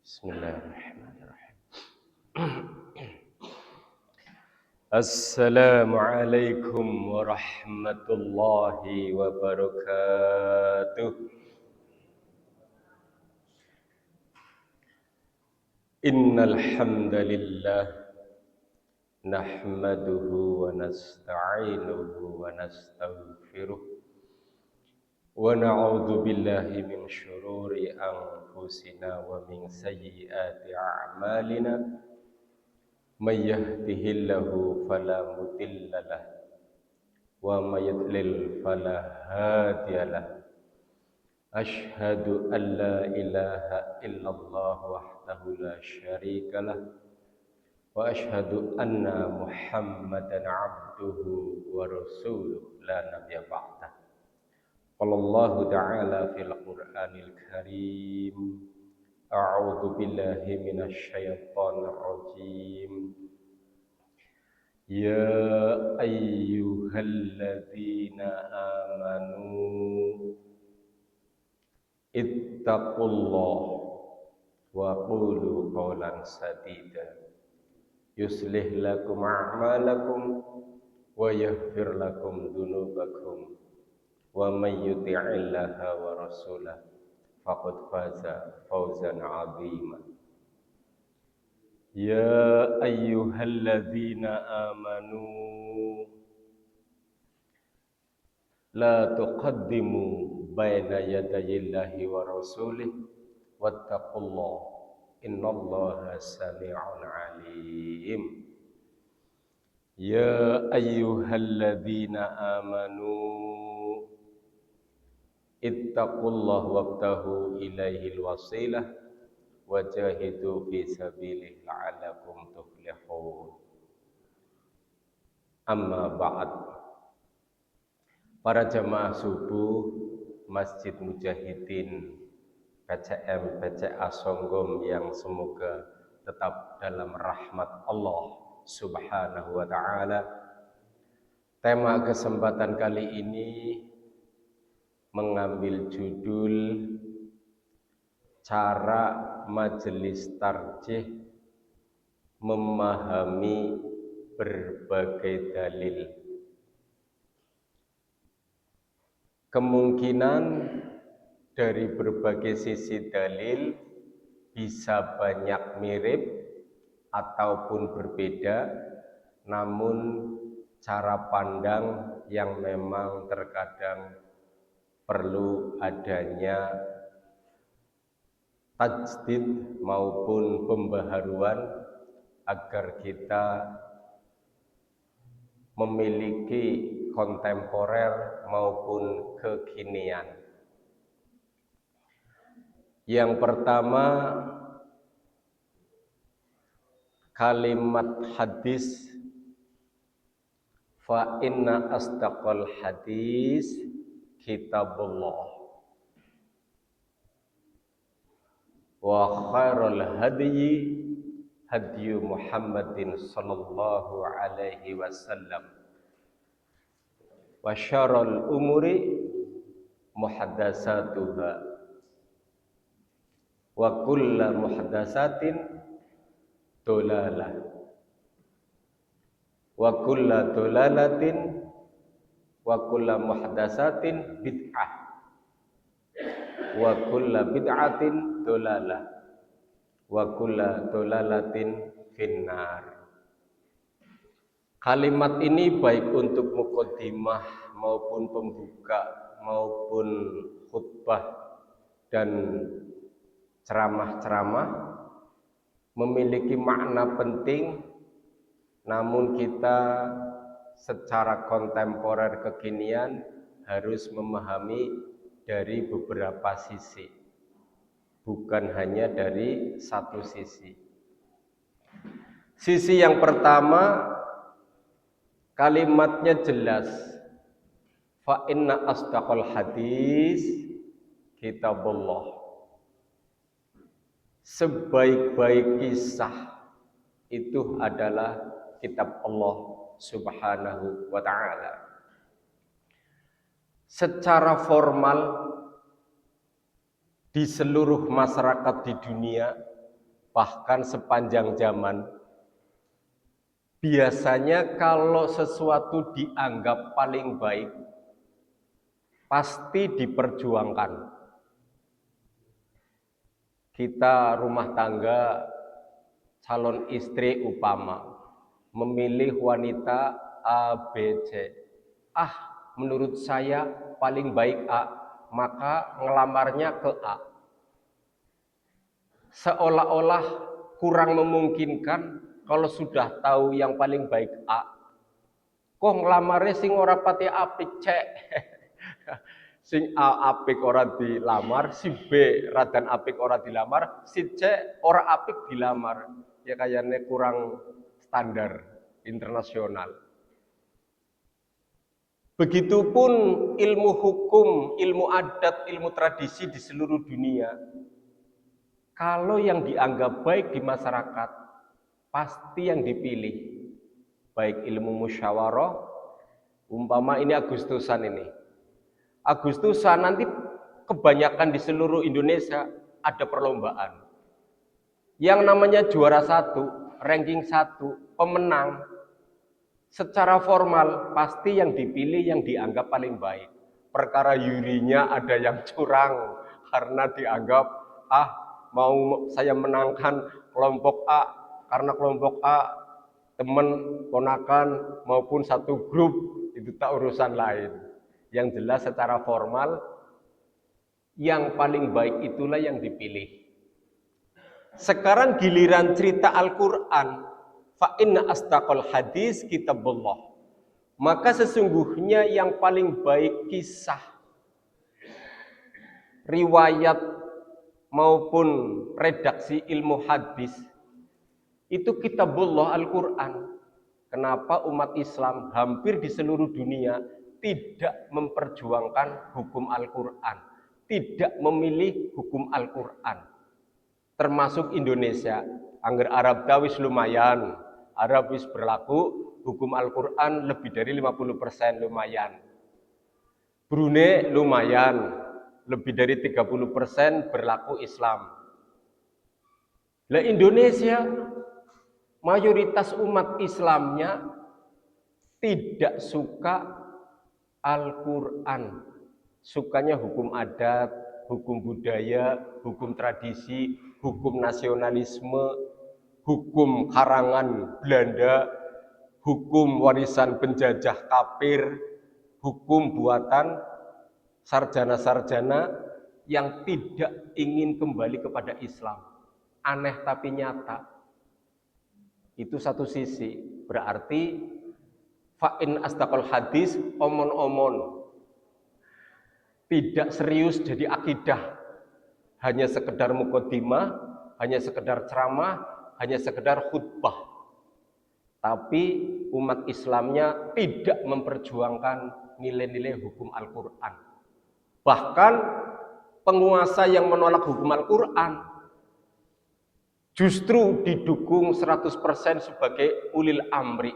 Bismillahirrahmanirrahim. Assalamualaikum warahmatullahi wabarakatuh. Innal hamdalillah nahmaduhu wa nasta'inuhu wa nastaghfiruh wa na'udzu billahi min syururi anfusina wa min sayyiati a'malina. May yahdihillahu fala mudilla lahu wa may yudlil fala hadiya lahu. Asyhadu an la ilaha illallah wahdahu la syarika lahu wa asyhadu anna Muhammadan abduhu wa rasuluh la nabiyya ba'dah. Qala Allah ta'ala fil Qur'anil Karim. A'udzu billahi minasy syaithanir rajim. Ya ayyuhalladzina amanu ittaqullaha wa qulu qawlan sadida yuslih lakum a'malakum wa yaghfir lakum dzunubakum wa may yuti'illaha wa rasulahu faqad faza fawzan 'azima. Ya ayyuhalladzina amanu la tuqaddimu baina yadayillahi wa rasulih wattaqullaha innallaha sami'un 'alim. Ya ayyuhalladzina amanu ittaqullaha wabtahu ilaihil wasilah wajahidu fi sabilihi la'allakum tuflihun. Amma ba'd. Para jamaah subuh Masjid Mujahidin PCM PCA Songgom yang semoga tetap dalam rahmat Allah Subhanahu wa ta'ala. Tema kesempatan kali ini mengambil judul cara majelis tarjih memahami berbagai dalil. Kemungkinan dari berbagai sisi dalil bisa banyak mirip ataupun berbeda, namun cara pandang yang memang terkadang perlu adanya tajdid maupun pembaharuan agar kita memiliki kontemporer maupun kekinian. Yang pertama, kalimat hadis, fa inna asdaqal hadis kitabullah wa khairul hadyi hadyu Muhammadin sallallahu alaihi wasallam wa syarrul umuri muhdatsatuha wa kullu muhdatsatin dolalah wa kullu dolalatin wa kullu muhdatsatin bid'ah wa kullu bid'atin dolalah wa kullu dolalatin finnar. Kalimat ini baik untuk muqaddimah maupun pembuka maupun khutbah dan ceramah-ceramah memiliki makna penting, namun kita secara kontemporer kekinian harus memahami dari beberapa sisi, bukan hanya dari satu sisi. Sisi yang pertama, kalimatnya jelas. Fa inna asdaqal hadis kitabullah. Sebaik-baik kisah itu adalah kitab Allah Subhanahu wa ta'ala. Secara formal di seluruh masyarakat di dunia bahkan sepanjang zaman, biasanya kalau sesuatu dianggap paling baik, pasti diperjuangkan. Kita rumah tangga, calon istri upama, memilih wanita A, B, C. Menurut saya paling baik A, maka ngelamarnya ke A. Seolah-olah kurang memungkinkan kalau sudah tahu yang paling baik A, kok ngelamarnya sing ora pati apik cek. Sing A apik ora dilamar, si B radan apik ora dilamar, si C ora apik dilamar. Ya kayaknya kurang standar internasional. Begitupun ilmu hukum, ilmu adat, ilmu tradisi di seluruh dunia. Kalau yang dianggap baik di masyarakat, pasti yang dipilih. Baik ilmu musyawarah, umpama ini Agustusan ini. Agustusan nanti kebanyakan di seluruh Indonesia ada perlombaan. Yang namanya juara 1, ranking 1, pemenang, secara formal pasti yang dipilih yang dianggap paling baik. Perkara jurinya ada yang curang karena dianggap mau saya menangkan kelompok A karena kelompok A teman, ponakan maupun satu grup itu tak urusan lain. Yang jelas secara formal yang paling baik itulah yang dipilih. Sekarang giliran cerita Al-Qur'an, fa inna asdaqal hadis kitabullah. Maka sesungguhnya yang paling baik kisah, riwayat maupun redaksi ilmu hadis itu kitabullah Al-Qur'an. Kenapa umat Islam hampir di seluruh dunia tidak memperjuangkan hukum Al-Qur'an, tidak memilih hukum Al-Qur'an, termasuk Indonesia. Angger Arab dawis lumayan, Arab wis berlaku hukum Al-Qur'an lebih dari 50% lumayan. Brunei lumayan, lebih dari 30% berlaku Islam. Lah Indonesia mayoritas umat Islamnya tidak suka Al-Qur'an. Sukanya hukum adat, hukum budaya, hukum tradisi, hukum nasionalisme, hukum karangan Belanda, hukum warisan penjajah kafir, hukum buatan sarjana-sarjana yang tidak ingin kembali kepada Islam. Aneh tapi nyata. Itu satu sisi. Berarti fa'in asdaqal hadis omon-omon. Tidak serius jadi akidah. Hanya sekedar muqaddimah, hanya sekedar ceramah, hanya sekedar khutbah. Tapi umat Islamnya tidak memperjuangkan nilai-nilai hukum Al-Qur'an. Bahkan penguasa yang menolak hukum Al-Qur'an justru didukung 100% sebagai ulil amri.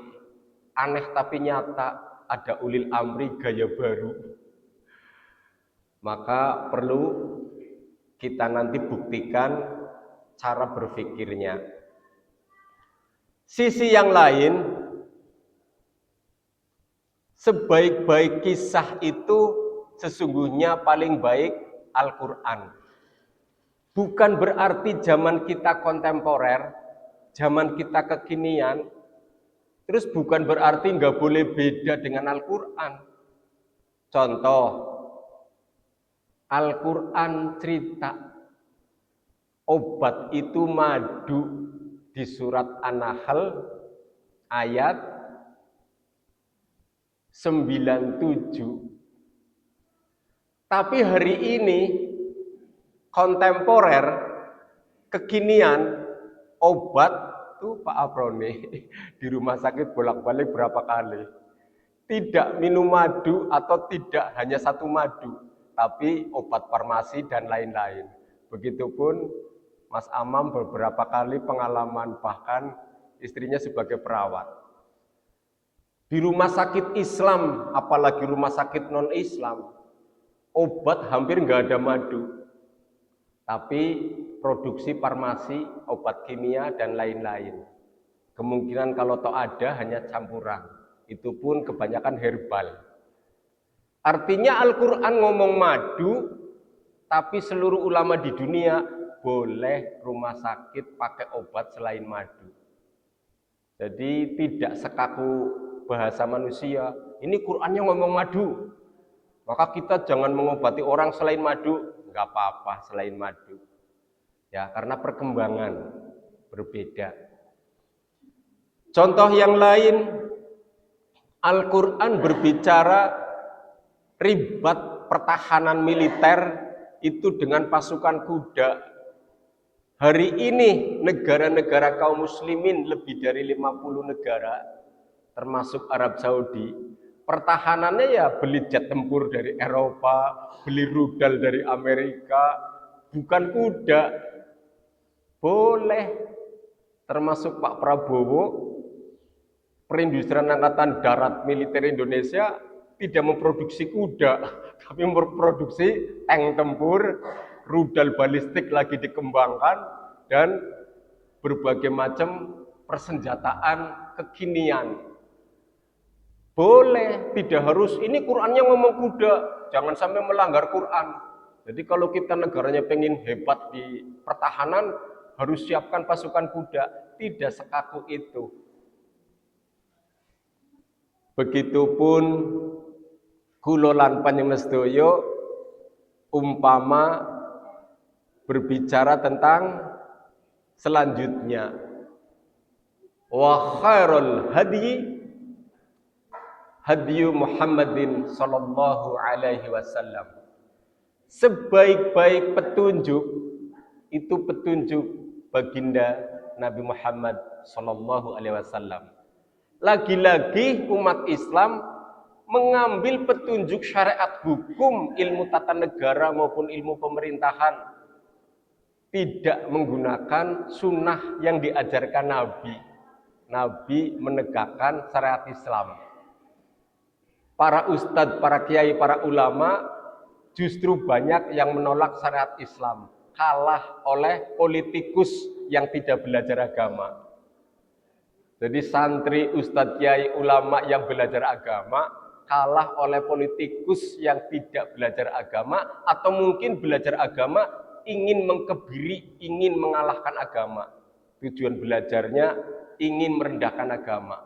Aneh tapi nyata, ada ulil amri gaya baru. Maka perlu kita nanti buktikan cara berpikirnya. Sisi yang lain, sebaik-baik kisah itu sesungguhnya paling baik Al-Qur'an. Bukan berarti zaman kita kontemporer, zaman kita kekinian, terus bukan berarti nggak boleh beda dengan Al-Qur'an. Contoh, Al-Qur'an cerita obat itu madu di surat An-Nahl ayat 97. Tapi hari ini kontemporer, kekinian, obat tuh Pak Aproni di rumah sakit bolak-balik berapa kali. Tidak minum madu atau tidak hanya satu madu, tapi obat farmasi dan lain-lain. Begitupun Mas Amam beberapa kali pengalaman, bahkan istrinya sebagai perawat. Di rumah sakit Islam, apalagi rumah sakit non-Islam, obat hampir nggak ada madu. Tapi produksi farmasi, obat kimia dan lain-lain. Kemungkinan kalau toh ada hanya campuran, itu pun kebanyakan herbal. Artinya Al-Quran ngomong madu, tapi seluruh ulama di dunia boleh rumah sakit pakai obat selain madu. Jadi tidak sekaku bahasa manusia, ini Qurannya ngomong madu, maka kita jangan mengobati orang selain madu. Enggak apa-apa selain madu. Ya, karena perkembangan berbeda. Contoh yang lain, Al-Quran berbicara ribat pertahanan militer itu dengan pasukan kuda. Hari ini negara-negara kaum muslimin lebih dari 50 negara, termasuk Arab Saudi, pertahanannya ya beli jet tempur dari Eropa, beli rudal dari Amerika, bukan kuda. Boleh, termasuk Pak Prabowo, perindustrian angkatan darat militer Indonesia tidak memproduksi kuda, tapi memproduksi tank tempur, rudal balistik lagi dikembangkan, dan berbagai macam persenjataan kekinian. Boleh, tidak harus, ini Qurannya ngomong kuda, jangan sampai melanggar Quran. Jadi kalau kita negaranya pengen hebat di pertahanan, harus siapkan pasukan kuda, tidak sekaku itu. Begitupun kula lan panjenengan sedaya umpama berbicara tentang selanjutnya, wa khairul hadyu Muhammadin sallallahu alaihi wasallam. Sebaik-baik petunjuk itu petunjuk baginda Nabi Muhammad sallallahu alaihi wasallam. Lagi-lagi umat Islam mengambil petunjuk syariat hukum, ilmu tata negara maupun ilmu pemerintahan, tidak menggunakan sunnah yang diajarkan Nabi. Nabi menegakkan syariat Islam. Para ustadz, para kiai, para ulama justru banyak yang menolak syariat Islam, kalah oleh politikus yang tidak belajar agama. Jadi santri, ustadz, kiai, ulama yang belajar agama kalah oleh politikus yang tidak belajar agama, atau mungkin belajar agama ingin mengkebiri, ingin mengalahkan agama. Tujuan belajarnya ingin merendahkan agama.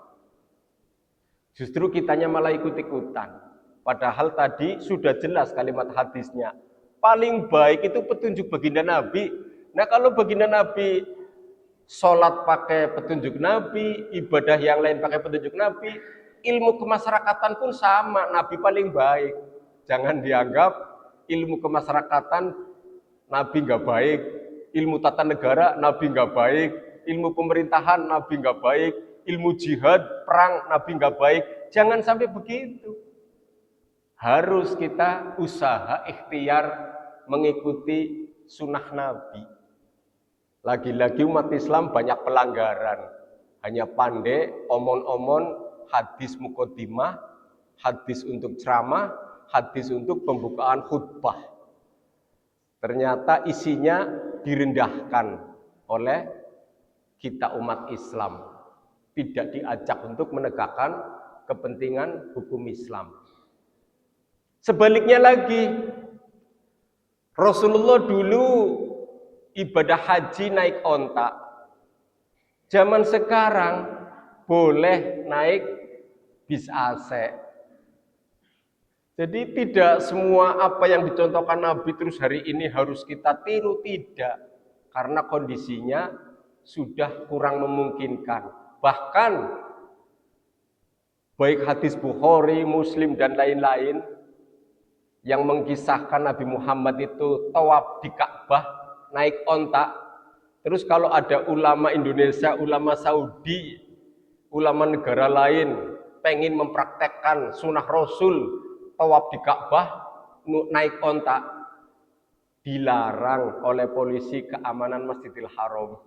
Justru kitanya malah ikut-ikutan. Padahal tadi sudah jelas kalimat hadisnya. Paling baik itu petunjuk baginda Nabi. Nah kalau baginda Nabi sholat pakai petunjuk Nabi, ibadah yang lain pakai petunjuk Nabi, ilmu kemasyarakatan pun sama, Nabi paling baik. Jangan dianggap ilmu kemasyarakatan Nabi nggak baik, ilmu tata negara Nabi nggak baik, ilmu pemerintahan Nabi nggak baik, ilmu jihad, perang Nabi nggak baik. Jangan sampai begitu. Harus kita usaha ikhtiar mengikuti sunnah Nabi. Lagi-lagi umat Islam banyak pelanggaran. Hanya pandai omon-omon, hadis muqaddimah, hadis untuk ceramah, hadis untuk pembukaan khutbah. Ternyata isinya direndahkan oleh kita umat Islam. Tidak diajak untuk menegakkan kepentingan hukum Islam. Sebaliknya lagi, Rasulullah dulu ibadah haji naik onta. Zaman sekarang boleh naik bis AC. Jadi tidak semua apa yang dicontohkan Nabi terus hari ini harus kita tiru, tidak. Karena kondisinya sudah kurang memungkinkan. Bahkan baik hadis Bukhari, Muslim dan lain-lain yang mengisahkan Nabi Muhammad itu tawaf di Ka'bah, naik onta. Terus kalau ada ulama Indonesia, ulama Saudi, ulama negara lain pengen mempraktekkan sunnah Rasul, tawaf di Ka'bah, naik onta, dilarang oleh polisi keamanan Masjidil Haram.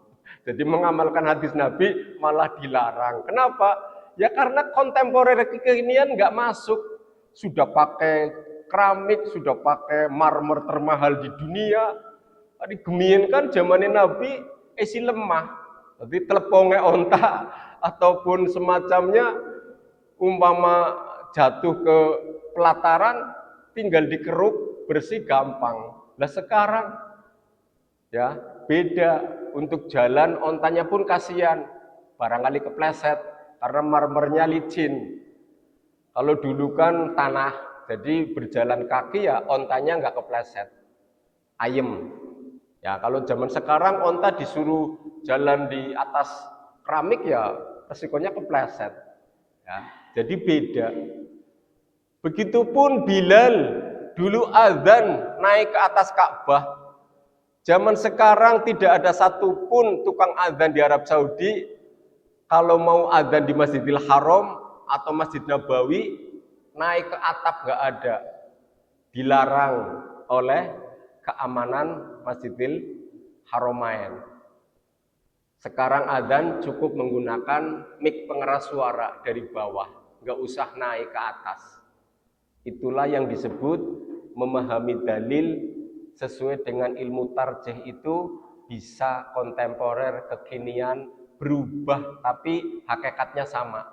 Jadi mengamalkan hadis Nabi malah dilarang. Kenapa? Ya karena kontemporer kekinian nggak masuk. Sudah pakai keramik, sudah pakai marmer termahal di dunia. Tadi gemien kan zamannya Nabi, isi lemah. Jadi telepongnya onta ataupun semacamnya umpama jatuh ke pelataran tinggal dikeruk bersih gampang. Nah sekarang ya beda, untuk jalan ontanya pun kasihan, barangkali kepleset karena marmernya licin. Kalau dulu kan tanah, jadi berjalan kaki ya ontanya nggak kepleset, ayem. Ya kalau zaman sekarang onta disuruh jalan di atas keramik ya resikonya kepleset. Ya, jadi beda. Begitupun Bilal dulu azan naik ke atas Ka'bah. Zaman sekarang tidak ada satupun tukang azan di Arab Saudi kalau mau azan di Masjidil Haram atau Masjid Nabawi naik ke atap nggak ada, dilarang oleh keamanan Masjidil Haramain. Sekarang azan cukup menggunakan mic pengeras suara dari bawah, nggak usah naik ke atas. Itulah yang disebut memahami dalil sesuai dengan ilmu tarjih itu bisa kontemporer, kekinian, berubah tapi hakikatnya sama.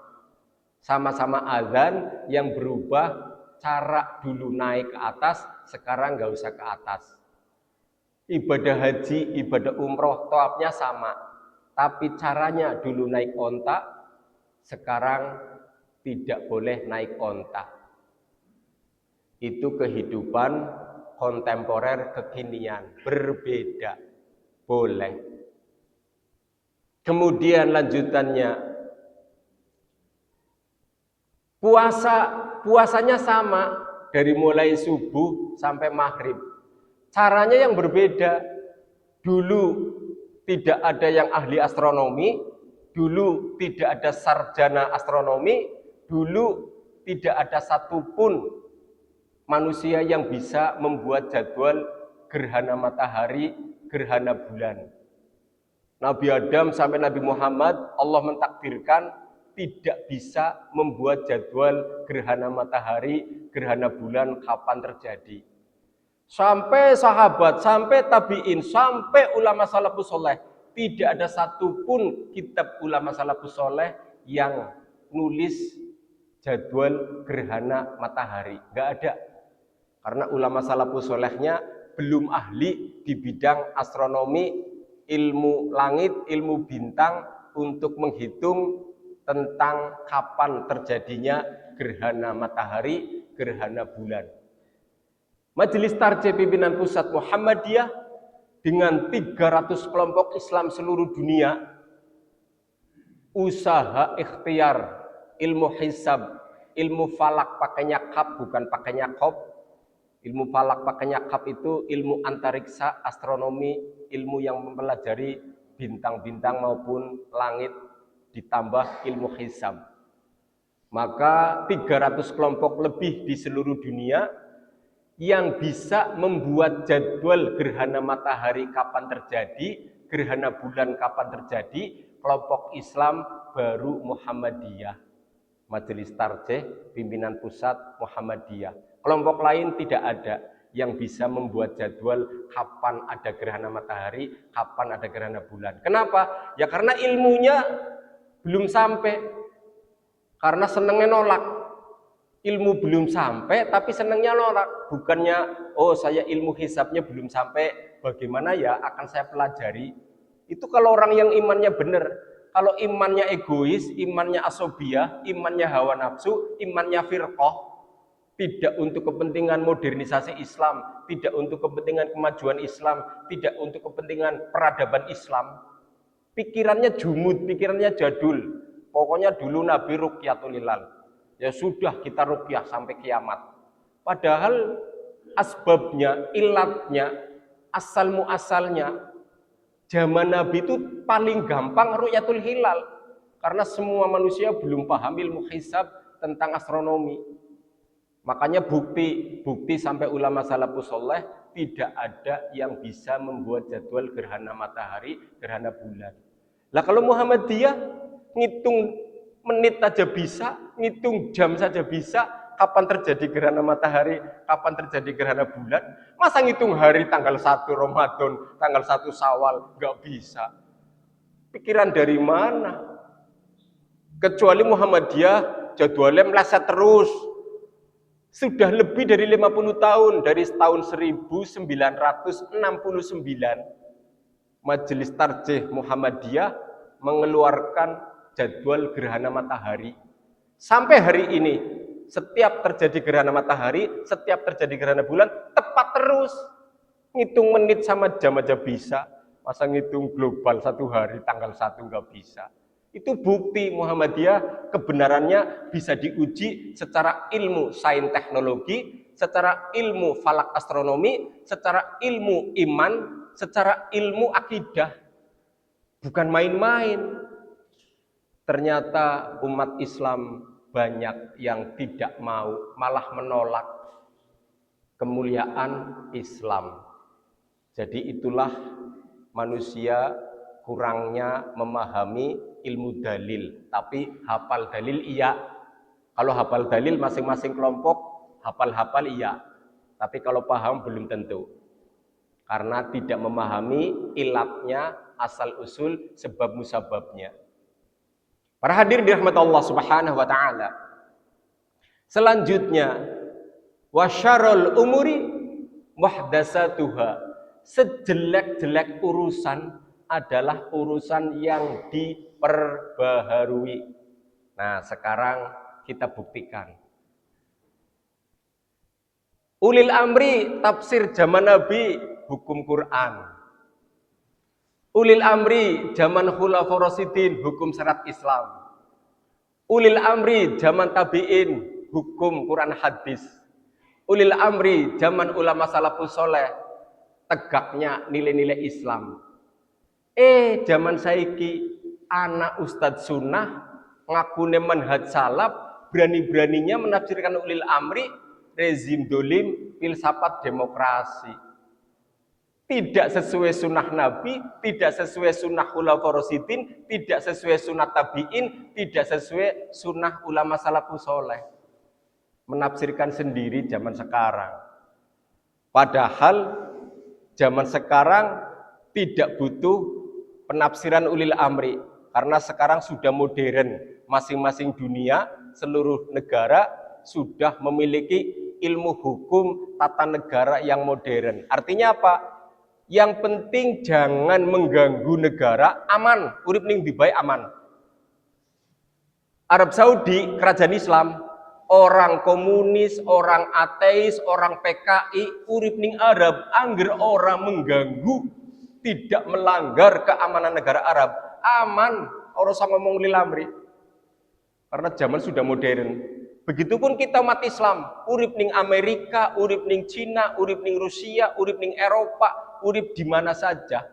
Sama-sama azan yang berubah cara dulu naik ke atas, sekarang nggak usah ke atas. Ibadah haji, ibadah umroh, tawafnya sama. Tapi caranya dulu naik onta, sekarang tidak boleh naik onta. Itu kehidupan kontemporer kekinian, berbeda, boleh. Kemudian lanjutannya, puasanya sama dari mulai subuh sampai maghrib. Caranya yang berbeda. Dulu tidak ada yang ahli astronomi, dulu tidak ada sarjana astronomi, dulu tidak ada satupun manusia yang bisa membuat jadwal gerhana matahari, gerhana bulan. Nabi Adam sampai Nabi Muhammad, Allah mentakdirkan tidak bisa membuat jadwal gerhana matahari, gerhana bulan kapan terjadi. Sampai sahabat, sampai tabi'in, sampai ulama salafus soleh, tidak ada satupun kitab ulama salafus soleh yang nulis jadwal gerhana matahari. Nggak ada. Karena ulama salafus solehnya belum ahli di bidang astronomi, ilmu langit, ilmu bintang untuk menghitung tentang kapan terjadinya gerhana matahari, gerhana bulan. Majelis Tarjih Pimpinan Pusat Muhammadiyah dengan 300 kelompok Islam seluruh dunia usaha ikhtiar ilmu hisab, ilmu falak pakainya kap bukan pakainya kop. Ilmu falak pakainya kap itu ilmu antariksa, astronomi, ilmu yang mempelajari bintang-bintang maupun langit ditambah ilmu hisab. Maka 300 kelompok lebih di seluruh dunia yang bisa membuat jadwal gerhana matahari kapan terjadi, gerhana bulan kapan terjadi, kelompok Islam baru Muhammadiyah. Majelis Tarjih Pimpinan Pusat Muhammadiyah. Kelompok lain tidak ada yang bisa membuat jadwal kapan ada gerhana matahari, kapan ada gerhana bulan. Kenapa? Ya karena ilmunya belum sampai. Karena senengnya nolak. Ilmu belum sampai tapi senengnya nolak. Bukannya, oh saya ilmu hisabnya belum sampai, bagaimana ya akan saya pelajari. Itu kalau orang yang imannya benar. Kalau imannya egois, imannya asobiyah, imannya hawa nafsu, imannya firqah, tidak untuk kepentingan modernisasi Islam, tidak untuk kepentingan kemajuan Islam, tidak untuk kepentingan peradaban Islam. Pikirannya jumud, pikirannya jadul. Pokoknya dulu Nabi ruqyatul hilal. Ya sudah kita ruqyah sampai kiamat. Padahal asbabnya, ilatnya, asal muasalnya, zaman Nabi itu paling gampang ruqyatul hilal. Karena semua manusia belum paham ilmu hisab tentang astronomi. Makanya bukti sampai ulama salafus soleh tidak ada yang bisa membuat jadwal gerhana matahari, gerhana bulan. Lah kalau Muhammadiyah ngitung menit aja bisa, ngitung jam saja bisa, kapan terjadi gerhana matahari, kapan terjadi gerhana bulan. Masa ngitung hari tanggal 1 Ramadan, tanggal 1 Syawal, nggak bisa. Pikiran dari mana? Kecuali Muhammadiyah jadwalnya meleset terus. Sudah lebih dari 50 tahun, dari tahun 1969, Majelis Tarjih Muhammadiyah mengeluarkan jadwal gerhana matahari. Sampai hari ini, setiap terjadi gerhana matahari, setiap terjadi gerhana bulan, tepat terus. Ngitung menit sama jam aja bisa. Masa ngitung global 1 hari, tanggal 1 nggak bisa. Itu bukti Muhammadiyah kebenarannya bisa diuji secara ilmu sains teknologi, secara ilmu falak astronomi, secara ilmu iman, secara ilmu akidah. Bukan main-main. Ternyata umat Islam banyak yang tidak mau, malah menolak kemuliaan Islam. Jadi itulah manusia kurangnya memahami ilmu dalil, tapi hafal dalil iya. Kalau hafal dalil masing-masing kelompok hafal-hafal iya, tapi kalau paham belum tentu. Karena tidak memahami ilatnya, asal usul, sebab musababnya. Para hadirin dirahmati Allah Subhanahu wa taala. Selanjutnya, wasyarul umuri muhdatsatuha. Sejelek-jelek urusan adalah urusan yang diperbaharui. Nah, sekarang kita buktikan. Ulil amri tafsir zaman Nabi hukum Quran. Ulil amri zaman Khulafaur Rasyidin hukum syariat Islam. Ulil amri zaman tabi'in hukum Quran hadis. Ulil amri zaman ulama salafus saleh tegaknya nilai-nilai Islam. Zaman saiki anak ustadz sunnah ngakune manhaj salaf, berani-beraninya menafsirkan ulil amri rezim dolim, filsafat demokrasi. Tidak sesuai sunnah Nabi, tidak sesuai sunnah Khulafaur Rasyidin, tidak sesuai sunnah tabi'in, tidak sesuai sunnah ulama salafus saleh. Menafsirkan sendiri zaman sekarang. Padahal zaman sekarang tidak butuh penafsiran ulil amri, karena sekarang sudah modern. Masing-masing dunia, seluruh negara sudah memiliki ilmu hukum tata negara yang modern. Artinya apa? Yang penting jangan mengganggu negara, aman. Urip ning dibae aman. Arab Saudi, kerajaan Islam, orang komunis, orang ateis, orang PKI, urip ning Arab, angger orang mengganggu, tidak melanggar keamanan negara Arab, aman. Orang usah ngomong ulil amri. Karena zaman sudah modern. Begitupun kita umat Islam, urip ning Amerika, urip ning Cina, urip ning Rusia, urip ning Eropa, urip di mana saja.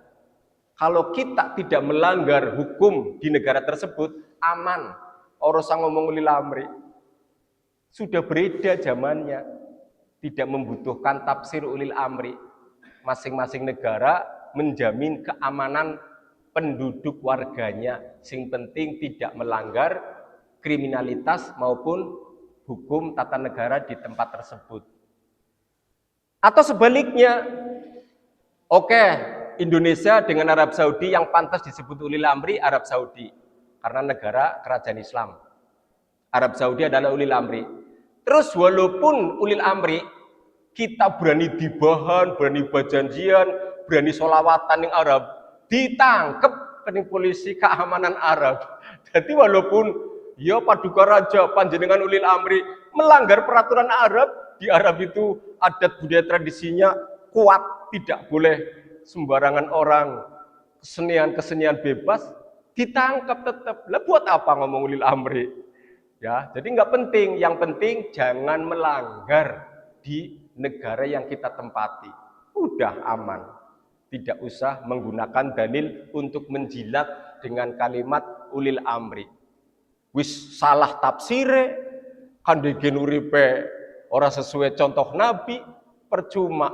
Kalau kita tidak melanggar hukum di negara tersebut, aman. Orang usah ngomong ulil amri. Sudah berbeda zamannya. Tidak membutuhkan tafsir ulil amri. Masing-masing negara menjamin keamanan penduduk warganya. Sing penting tidak melanggar kriminalitas maupun hukum tata negara di tempat tersebut. Atau sebaliknya, oke, Indonesia dengan Arab Saudi yang pantas disebut ulil amri Arab Saudi. Karena negara kerajaan Islam. Arab Saudi adalah ulil amri. Terus walaupun ulil amri, kita berani dibahan, berani bajanjian, berani solawatan yang Arab, ditangkep kening polisi keamanan Arab. Jadi walaupun ya paduka raja panjenengan ulil amri melanggar peraturan Arab, di Arab itu adat budaya tradisinya kuat, tidak boleh sembarangan orang, kesenian bebas, ditangkap tetap. Lah buat apa ngomong ulil amri? Ya, jadi nggak penting. Yang penting jangan melanggar di negara yang kita tempati. Udah aman. Tidak usah menggunakan dalil untuk menjilat dengan kalimat ulil amri. Wis salah tafsire, kandegen uripe ora sesuai contoh Nabi, percuma.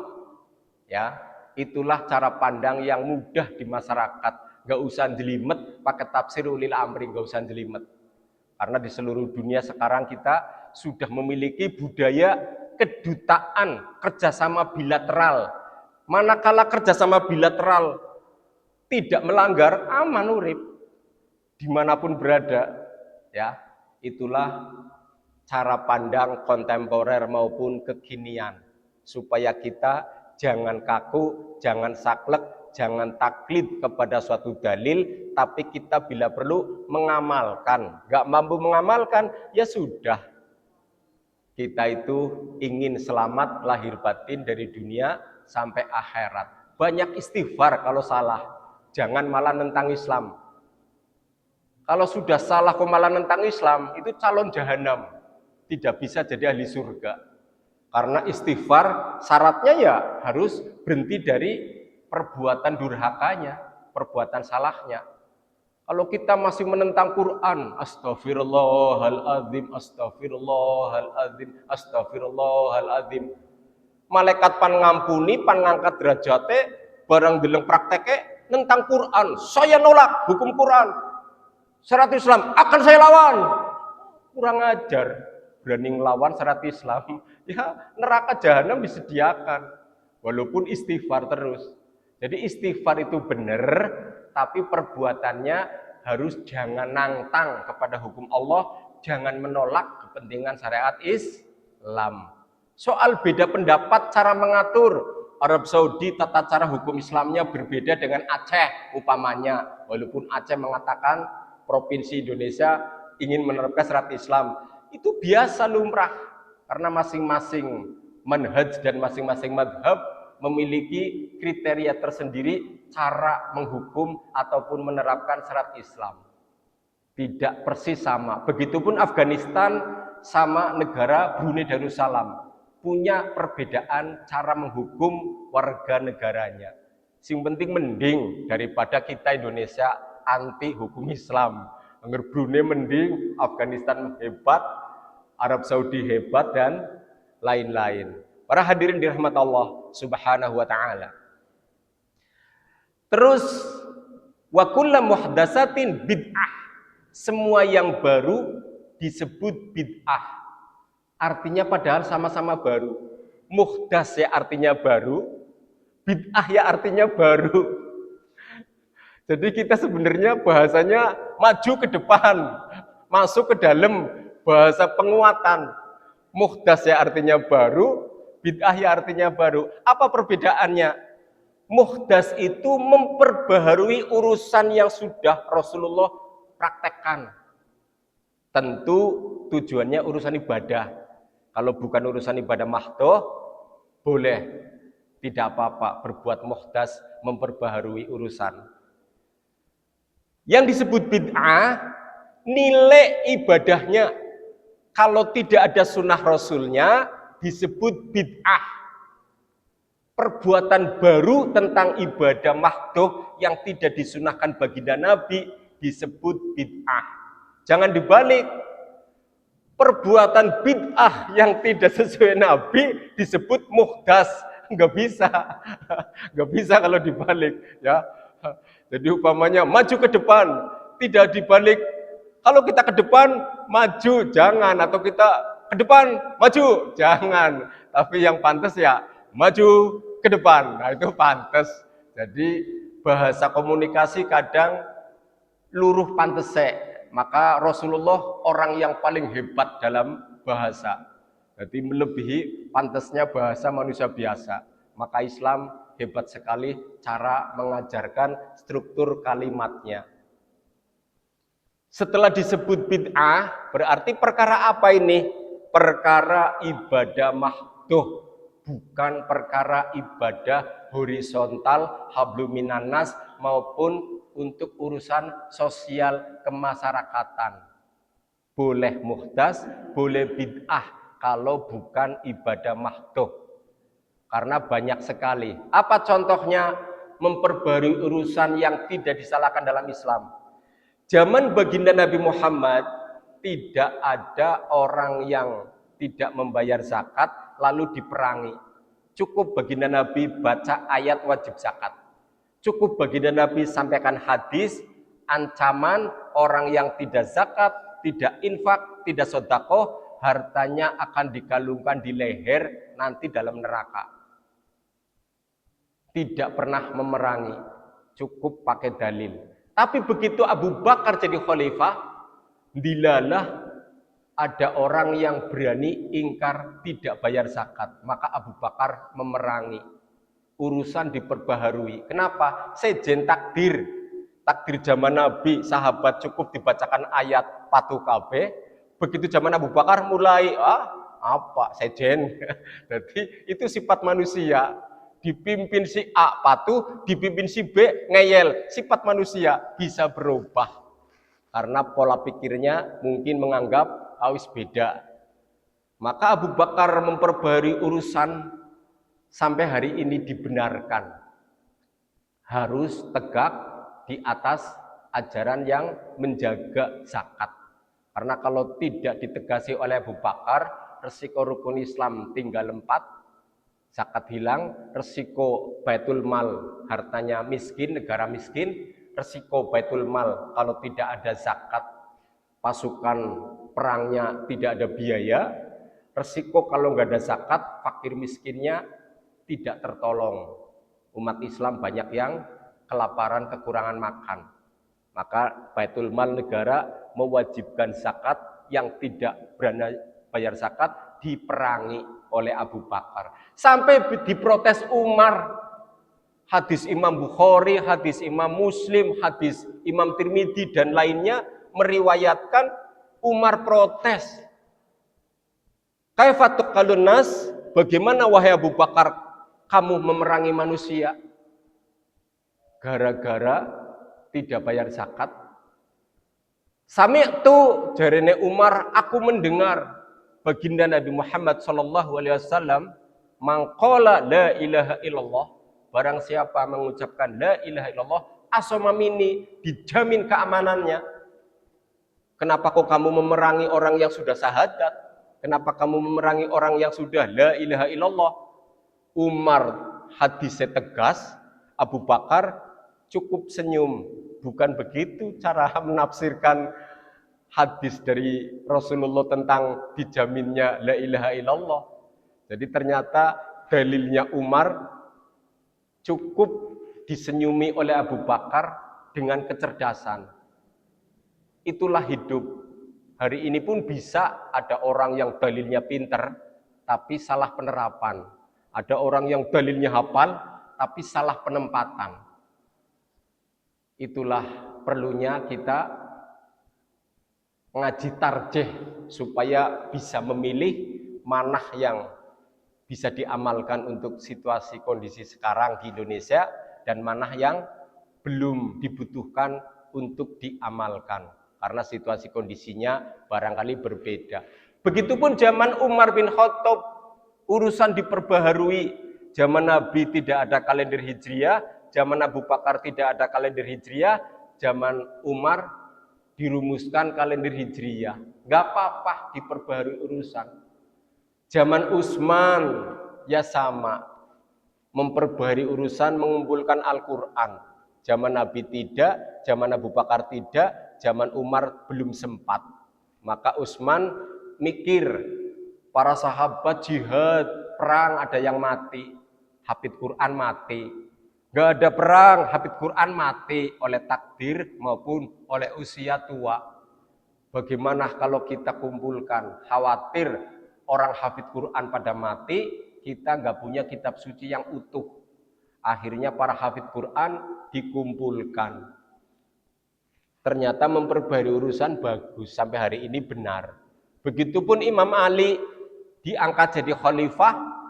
Ya, itulah cara pandang yang mudah di masyarakat. Nggak usah jelimet pakai tafsir ulil amri, nggak usah jelimet. Karena di seluruh dunia sekarang kita sudah memiliki budaya kedutaan, kerjasama bilateral. Manakala kerjasama bilateral tidak melanggar, aman urip. dimanapun berada. Ya, itulah cara pandang kontemporer maupun kekinian, supaya kita jangan kaku, jangan saklek, jangan taklid kepada suatu dalil, tapi kita bila perlu mengamalkan. Gak mampu mengamalkan, ya sudah. Kita itu ingin selamat lahir batin dari dunia sampai akhirat. Banyak istighfar kalau salah, jangan malah nentang Islam. Kalau sudah salah kok malah nentang Islam, itu calon jahanam. Tidak bisa jadi ahli surga. Karena istighfar syaratnya ya harus berhenti dari perbuatan durhakanya, perbuatan salahnya. Kalau kita masih menentang Quran, astagfirullahaladzim, astagfirullahaladzim, astagfirullahaladzim. Malaikat pan ngampuni, pan ngangkat derajate, barang deleng prakteke nentang Quran. Saya nolak hukum Quran. Syariat Islam akan saya lawan. Kurang ajar, berani ngelawan syariat Islam. Ya neraka jahanam disediakan. Walaupun istighfar terus. Jadi istighfar itu benar, tapi perbuatannya harus jangan nantang kepada hukum Allah, jangan menolak kepentingan syariat Islam. Soal beda pendapat cara mengatur, Arab Saudi tata cara hukum Islamnya berbeda dengan Aceh umpamanya. Walaupun Aceh mengatakan provinsi Indonesia ingin menerapkan syariat Islam, itu biasa lumrah karena masing-masing manhaj dan masing-masing madhab memiliki kriteria tersendiri cara menghukum ataupun menerapkan syariat Islam. Tidak persis sama. Begitupun Afghanistan sama negara Brunei Darussalam punya perbedaan cara menghukum warga negaranya. Yang penting mending daripada kita Indonesia anti hukum Islam. Agar Brunei mending, Afghanistan hebat, Arab Saudi hebat, dan lain-lain. Para hadirin dirahmati Allah Subhanahu wa taala. Terus wa kullu muhdatsatin bid'ah. Semua yang baru disebut bid'ah. Artinya padahal sama-sama baru. Muhdas ya artinya baru, bid'ah ya artinya baru. Jadi kita sebenarnya bahasanya maju ke depan, masuk ke dalam, bahasa penguatan. Muhdas ya artinya baru, bid'ah ya artinya baru. Apa perbedaannya? Muhdas itu memperbaharui urusan yang sudah Rasulullah praktekkan. Tentu tujuannya urusan ibadah. Kalau bukan urusan ibadah mahdoh, boleh. Tidak apa-apa berbuat muhdas, memperbaharui urusan. Yang disebut bid'ah, nilai ibadahnya. Kalau tidak ada sunnah Rasulnya, disebut bid'ah. Perbuatan baru tentang ibadah mahdoh yang tidak disunahkan baginda Nabi, disebut bid'ah. Jangan dibalik. Perbuatan bid'ah yang tidak sesuai Nabi, disebut muhdas. Nggak bisa. Nggak bisa kalau dibalik. Ya. Jadi umpamanya maju ke depan, tidak dibalik. Kalau kita ke depan, maju, jangan. Atau kita ke depan, maju, jangan. Tapi yang pantas ya, maju ke depan. Nah itu pantas. Jadi bahasa komunikasi kadang luruh pantese. Maka Rasulullah orang yang paling hebat dalam bahasa. Jadi melebihi pantasnya bahasa manusia biasa. Maka Islam hebat sekali cara mengajarkan struktur kalimatnya. Setelah disebut bid'ah, berarti perkara apa ini? Perkara ibadah mahdoh, bukan perkara ibadah horizontal, hablum minannas, maupun untuk urusan sosial kemasyarakatan. Boleh muhdas, boleh bid'ah, kalau bukan ibadah mahdoh. Karena banyak sekali. Apa contohnya? Memperbarui urusan yang tidak disalahkan dalam Islam. Zaman baginda Nabi Muhammad, tidak ada orang yang tidak membayar zakat lalu diperangi. Cukup baginda Nabi baca ayat wajib zakat. Cukup baginda Nabi sampaikan hadis, ancaman orang yang tidak zakat, tidak infak, tidak sedekah, hartanya akan dikalungkan di leher nanti dalam neraka. Tidak pernah memerangi, cukup pakai dalil. Tapi begitu Abu Bakar jadi khalifah, dilalah ada orang yang berani ingkar tidak bayar zakat. Maka Abu Bakar memerangi. Urusan diperbaharui. Kenapa? Sejen takdir. Takdir zaman Nabi, sahabat cukup dibacakan ayat patuh kabeh. Begitu zaman Abu Bakar mulai, apa sejen. Jadi itu sifat manusia. Dipimpin si A patuh, dipimpin si B ngeyel. Sifat manusia bisa berubah. Karena pola pikirnya mungkin menganggap harus beda. Maka Abu Bakar memperbaharui urusan sampai hari ini dibenarkan. Harus tegak di atas ajaran yang menjaga zakat. Karena kalau tidak ditegasi oleh Abu Bakar, resiko rukun Islam tinggal 4, zakat hilang, resiko baitul mal, hartanya miskin, negara miskin, resiko baitul mal kalau tidak ada zakat, pasukan perangnya tidak ada biaya, resiko kalau nggak ada zakat, fakir miskinnya tidak tertolong. Umat Islam banyak yang kelaparan, kekurangan makan. Maka baitul mal negara mewajibkan zakat, yang tidak berani bayar zakat diperangi oleh Abu Bakar. Sampai diprotes Umar. Hadis Imam Bukhari, hadis Imam Muslim, hadis Imam Tirmidzi dan lainnya meriwayatkan Umar protes. Kaifa tuqalun nas? Bagaimana wahai Abu Bakar kamu memerangi manusia? Gara-gara tidak bayar zakat. Sami'tu, jarene Umar, aku mendengar baginda Nabi Muhammad sallallahu alaihi wasallam mangqala la ilaha illallah, barang siapa mengucapkan la ilaha illallah asama minni, dijamin keamanannya. Kenapa kok kamu memerangi orang yang sudah syahadat? Kenapa kamu memerangi orang yang sudah la ilaha illallah? Umar hadisnya tegas, Abu Bakar cukup senyum. Bukan begitu cara menafsirkan hadis dari Rasulullah tentang dijaminnya la ilaha illallah. Jadi ternyata dalilnya Umar cukup disenyumi oleh Abu Bakar dengan kecerdasan. Itulah hidup. Hari ini pun bisa ada orang yang dalilnya pinter tapi salah penerapan. Ada orang yang dalilnya hafal tapi salah penempatan. Itulah perlunya kita ngaji tarjih supaya bisa memilih manah yang bisa diamalkan untuk situasi kondisi sekarang di Indonesia dan manah yang belum dibutuhkan untuk diamalkan karena situasi kondisinya barangkali berbeda. Begitupun zaman Umar bin Khattab, urusan diperbaharui. Zaman Nabi tidak ada kalender Hijriah, zaman Abu Bakar tidak ada kalender Hijriah, zaman Umar dirumuskan kalender Hijriah. Gak apa-apa diperbaharui urusan. Zaman Utsman ya sama, memperbaharui urusan mengumpulkan Al-Quran. Zaman Nabi tidak, zaman Abu Bakar tidak, zaman Umar belum sempat. Maka Utsman mikir, para sahabat jihad, perang ada yang mati, hafid Quran mati. Gak ada perang, hafid Quran mati oleh takdir maupun oleh usia tua. Bagaimana kalau kita kumpulkan? Khawatir orang hafid Quran pada mati, kita gak punya kitab suci yang utuh. Akhirnya para hafid Quran dikumpulkan. Ternyata memperbarui urusan bagus, sampai hari ini benar. Begitupun Imam Ali diangkat jadi khalifah,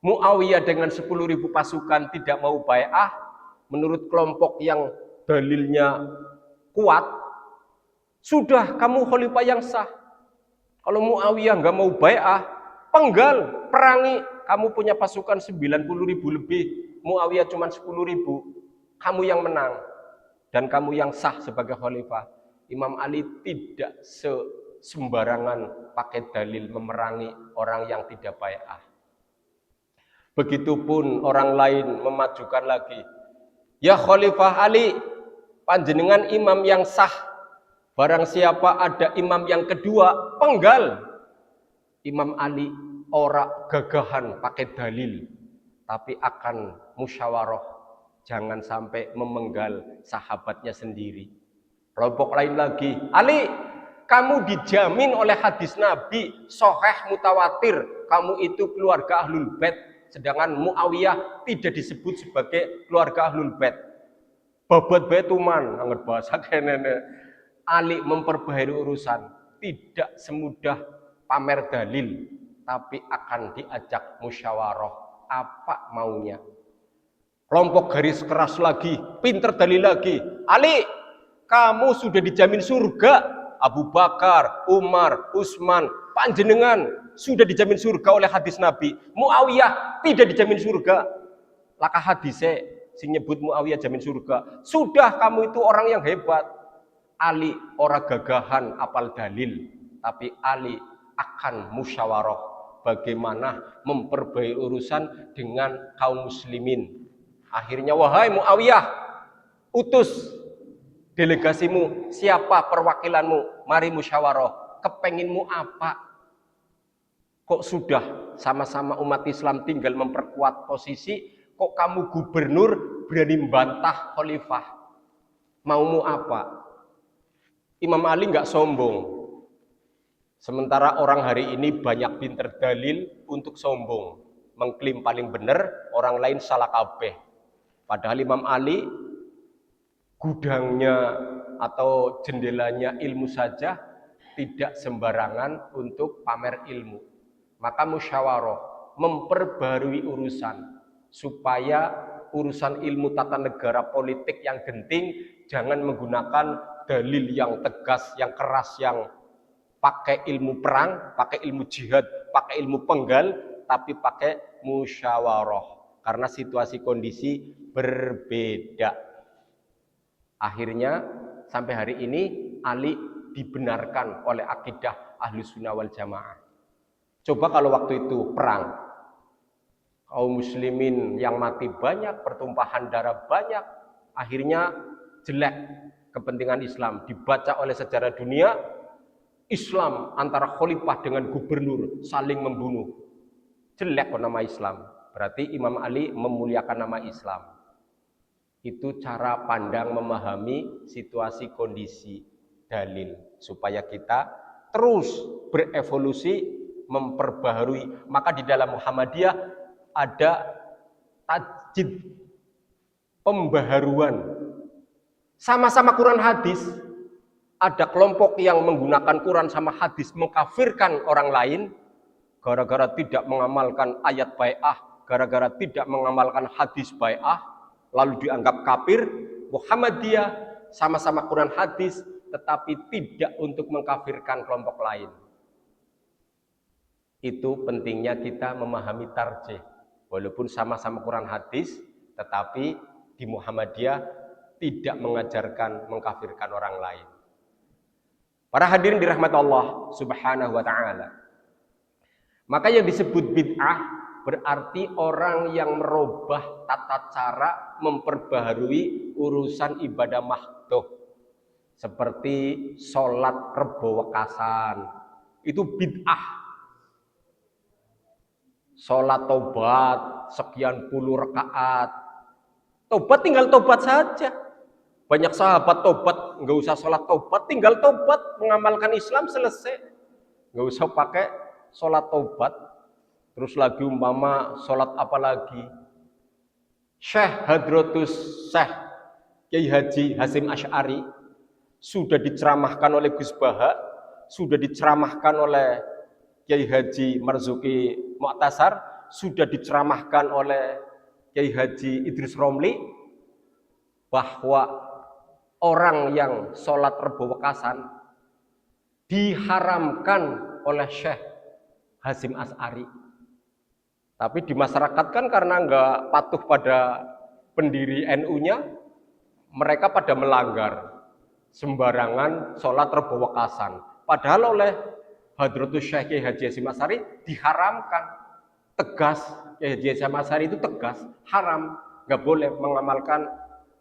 Muawiyah dengan 10.000 pasukan tidak mau bai'ah, menurut kelompok yang dalilnya kuat, sudah kamu khalifah yang sah. Kalau Muawiyah nggak mau bai'ah, penggal, perangi, kamu punya pasukan 90.000 lebih, Muawiyah cuma 10.000, kamu yang menang dan kamu yang sah sebagai khalifah. Imam Ali tidak sembarangan pakai dalil memerangi orang yang tidak bai'ah. Begitupun orang lain memajukan lagi, ya Khalifah Ali, panjenengan imam yang sah. Barang siapa ada imam yang kedua, penggal. Imam Ali ora gagahan pakai dalil, tapi akan musyawarah. Jangan sampai memenggal sahabatnya sendiri. Kelompok lain lagi, Ali, kamu dijamin oleh hadis Nabi sahih mutawatir, kamu itu keluarga Ahlul Bait, sedangkan Muawiyah tidak disebut sebagai keluarga Ahlul Bait. Babat betuman, anget bahasa kene. Ali memperbaharui urusan, tidak semudah pamer dalil, tapi akan diajak musyawarah apa maunya. Kelompok garis keras lagi, pinter dalil lagi. Ali, kamu sudah dijamin surga. Abu Bakar, Umar, Utsman, panjenengan sudah dijamin surga oleh hadis Nabi. Muawiyah tidak dijamin surga. Laka hadisnya sing nyebut Muawiyah jamin surga. Sudah, kamu itu orang yang hebat. Ali ora gagahan apal dalil, tapi Ali akan musyawarah bagaimana memperbaiki urusan dengan kaum muslimin. Akhirnya, wahai Muawiyah, utus delegasimu, siapa perwakilanmu, mari musyawarah, kepenginmu apa? Kok sudah sama-sama umat Islam tinggal memperkuat posisi, kok kamu gubernur berani membantah khalifah? Maumu apa? Imam Ali nggak sombong. Sementara orang hari ini banyak pinter dalil untuk sombong, mengklaim paling benar, orang lain salah kabeh. Padahal Imam Ali gudangnya atau jendelanya ilmu saja, tidak sembarangan untuk pamer ilmu. Maka musyawarah, memperbarui urusan, supaya urusan ilmu tata negara politik yang genting jangan menggunakan dalil yang tegas, yang keras, yang pakai ilmu perang, pakai ilmu jihad, pakai ilmu penggal, tapi pakai musyawarah. Karena situasi kondisi berbeda. Akhirnya sampai hari ini Ali dibenarkan oleh akidah Ahlus Sunnah wal Jamaah. Coba kalau waktu itu perang, kaum muslimin yang mati banyak, pertumpahan darah banyak, akhirnya jelek kepentingan Islam. Dibaca oleh sejarah dunia, Islam antara khalifah dengan gubernur saling membunuh. Jelek kok nama Islam. Berarti Imam Ali memuliakan nama Islam. Itu cara pandang memahami situasi kondisi dalil. Supaya kita terus berevolusi, memperbaharui. Maka di dalam Muhammadiyah ada tajdid, pembaharuan. Sama-sama Quran hadis, ada kelompok yang menggunakan Quran sama hadis mengkafirkan orang lain gara-gara tidak mengamalkan ayat bai'ah, gara-gara tidak mengamalkan hadis bai'ah, lalu dianggap kafir. Muhammadiyah sama-sama Quran hadis, tetapi tidak untuk mengkafirkan kelompok lain. Itu pentingnya kita memahami tarjih. Walaupun sama-sama Quran hadis, tetapi di Muhammadiyah tidak mengajarkan mengkafirkan orang lain. Para hadirin dirahmati Allah Subhanahu wa taala. Maka yang disebut bid'ah berarti orang yang merubah tata cara memperbaharui urusan ibadah mahdoh. Seperti sholat rebo wekasan. Itu bid'ah. Sholat tobat sekian puluh rakaat. Tobat tinggal tobat saja. Banyak sahabat tobat, nggak usah sholat tobat, tinggal tobat mengamalkan Islam selesai. Nggak usah pakai sholat tobat. Terus lagi umpama sholat apa lagi? Syekh Hadratus Syekh Kiai Haji Hasyim Asy'ari sudah diceramahkan oleh Gus Baha, sudah diceramahkan oleh Kiai Haji Marzuki Mu'tasar, sudah diceramahkan oleh Kiai Haji Idris Romli, bahwa orang yang sholat rebo wekasan diharamkan oleh Syekh Hasyim Asy'ari. Tapi di masyarakat kan karena nggak patuh pada pendiri NU-nya, mereka pada melanggar sembarangan sholat rebo wekasan. Padahal oleh Hadratus Syekh Haji Hasyim Asy'ari diharamkan. Tegas, Haji Hasyim Asy'ari itu tegas, haram, nggak boleh mengamalkan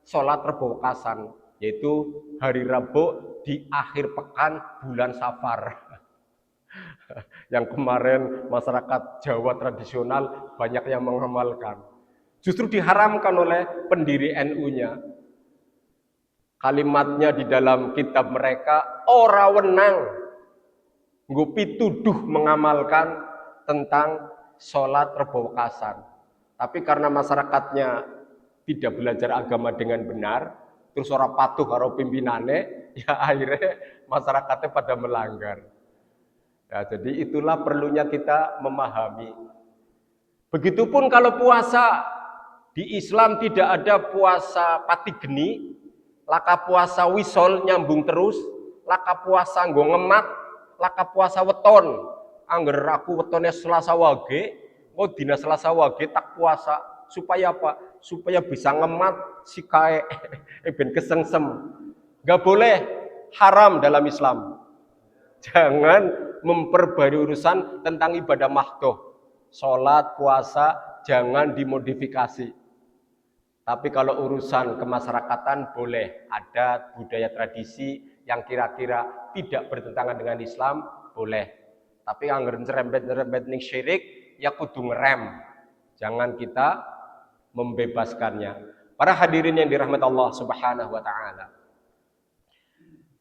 sholat rebo wekasan, yaitu hari Rabu di akhir pekan bulan Safar. Yang kemarin masyarakat Jawa tradisional banyak yang mengamalkan. Justru diharamkan oleh pendiri NU-nya. Kalimatnya di dalam kitab mereka, ora wenang nggo pituduh mengamalkan tentang sholat rebokasan. Tapi karena masyarakatnya tidak belajar agama dengan benar, terus orang patuh karo pimpinane, ya akhirnya masyarakatnya pada melanggar. Ya, jadi itulah perlunya kita memahami. Begitupun kalau puasa, di Islam tidak ada puasa pati geni, laka puasa wisol nyambung terus, laka puasa nggo ngemat, laka puasa weton. Angger aku wetone Selasa wage, dina Selasa wage tak puasa. Supaya apa? Supaya bisa ngemat si kae ben kesengsem. Gak boleh, haram dalam Islam. Jangan memperbarui urusan tentang ibadah mahdoh. Sholat, puasa, jangan dimodifikasi. Tapi kalau urusan kemasyarakatan boleh, adat, budaya, tradisi yang kira-kira tidak bertentangan dengan Islam, boleh. Tapi angger nyerempet ning syirik, ya kudu ngerem. Jangan kita membebaskannya. Para hadirin yang dirahmati Allah Subhanahu wa taala.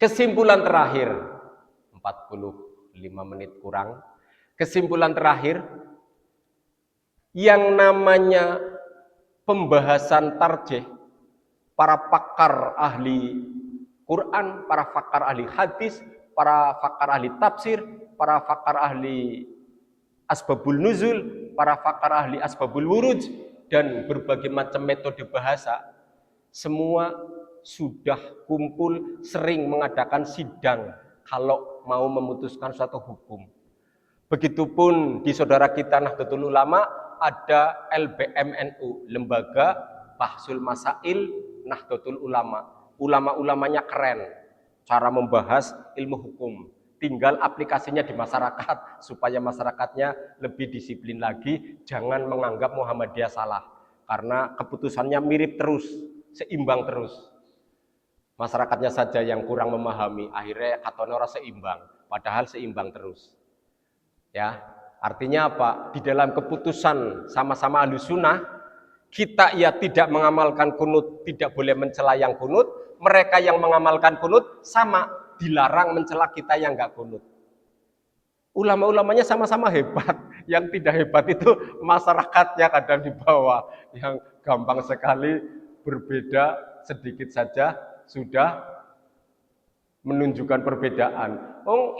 Kesimpulan terakhir, 45 menit kurang. Kesimpulan terakhir, yang namanya pembahasan tarjih, para pakar ahli Quran, para pakar ahli hadis, para pakar ahli tafsir, para pakar ahli asbabul nuzul, para pakar ahli asbabul wuruj, dan berbagai macam metode bahasa, semua sudah kumpul sering mengadakan sidang kalau mau memutuskan suatu hukum. Begitupun di saudara kita Nahdlatul Ulama ada LBMNU, Lembaga Bahsul Masail Nahdlatul Ulama. Ulama-ulamanya keren, cara membahas ilmu hukum. Tinggal aplikasinya di masyarakat supaya masyarakatnya lebih disiplin lagi, jangan menganggap Muhammadiyah salah. Karena keputusannya mirip terus, seimbang terus. Masyarakatnya saja yang kurang memahami, akhirnya katanya orang seimbang, padahal seimbang terus. Ya, artinya apa? Di dalam keputusan sama-sama ahlu sunnah, kita ya tidak mengamalkan kunut, tidak boleh mencela yang kunut. Mereka yang mengamalkan kunut sama dilarang mencela kita yang enggak kunut. Ulama-ulamanya sama-sama hebat. Yang tidak hebat itu masyarakatnya kadang di bawah, yang gampang sekali berbeda sedikit saja sudah menunjukkan perbedaan.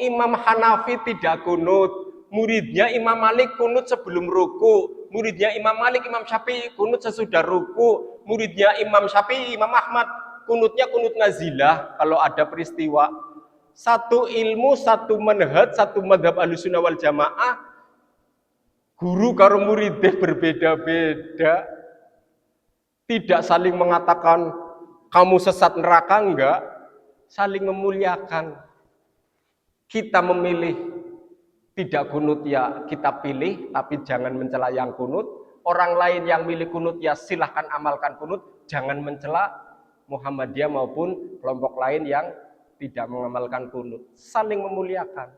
Imam Hanafi tidak kunut, muridnya Imam Malik kunut sebelum ruku, muridnya Imam Malik, Imam Syafi'i kunut sesudah ruku, muridnya Imam Syafi'i, Imam Ahmad kunutnya kunut nazilah kalau ada peristiwa. Satu ilmu, satu manhaj, satu madhab Ahlussunnah wal Jamaah, guru karo muridnya berbeda-beda, tidak saling mengatakan kamu sesat neraka, enggak, saling memuliakan. Kita memilih tidak kunut ya kita pilih, tapi jangan mencela yang kunut. Orang lain yang milih kunut ya silahkan amalkan kunut, jangan mencela Muhammadiyah maupun kelompok lain yang tidak mengamalkan kunut. Saling memuliakan.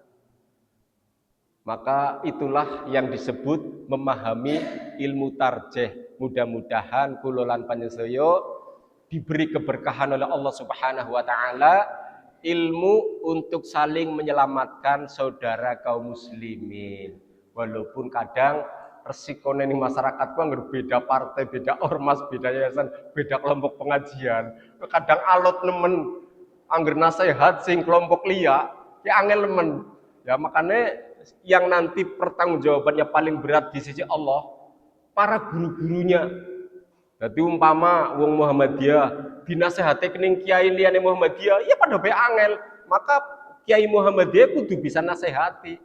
Maka itulah yang disebut memahami ilmu tarjih. Mudah-mudahan kulolan panjenengan diberi keberkahan oleh Allah Subhanahu wa taala ilmu untuk saling menyelamatkan saudara kaum muslimin. Walaupun kadang resikonya ning masyarakat ku anggar beda partai, beda ormas, beda yayasan, beda kelompok pengajian. Kadang alot nemen anggar nasihat sing kelompok liya, ya angel nemen. Ya makanya yang nanti pertanggungjawabannya paling berat di sisi Allah para guru-gurunya. Jadi umpama wong Muhammadiyah dinasehati kening kiai liyane Muhammadiyah, ya pada bae angel. Maka kiai Muhammadiyah kudu bisa nasehati.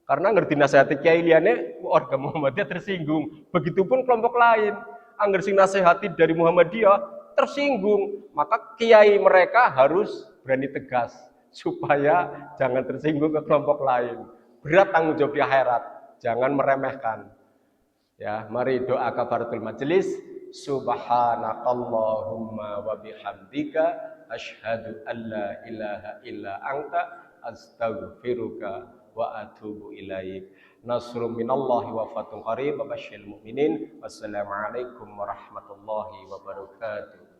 Karena ngerti nasehati kiai liyane warga Muhammadiyah tersinggung. Begitupun kelompok lain, angger sing nasehati dari Muhammadiyah tersinggung, maka kiai mereka harus berani tegas supaya jangan tersinggung ke kelompok lain. Berat tanggung jawab di akhirat, jangan meremehkan. Ya, mari doa kafaratul majelis. Subhanakallahumma wa bihamdika asyhadu an la ilaha illa anta astaghfiruka wa atubu ilaik. nasrum minallahi wa fathun qarib wa basyiril mu'minin. Wassalamualaikum warahmatullahi wabarakatuh.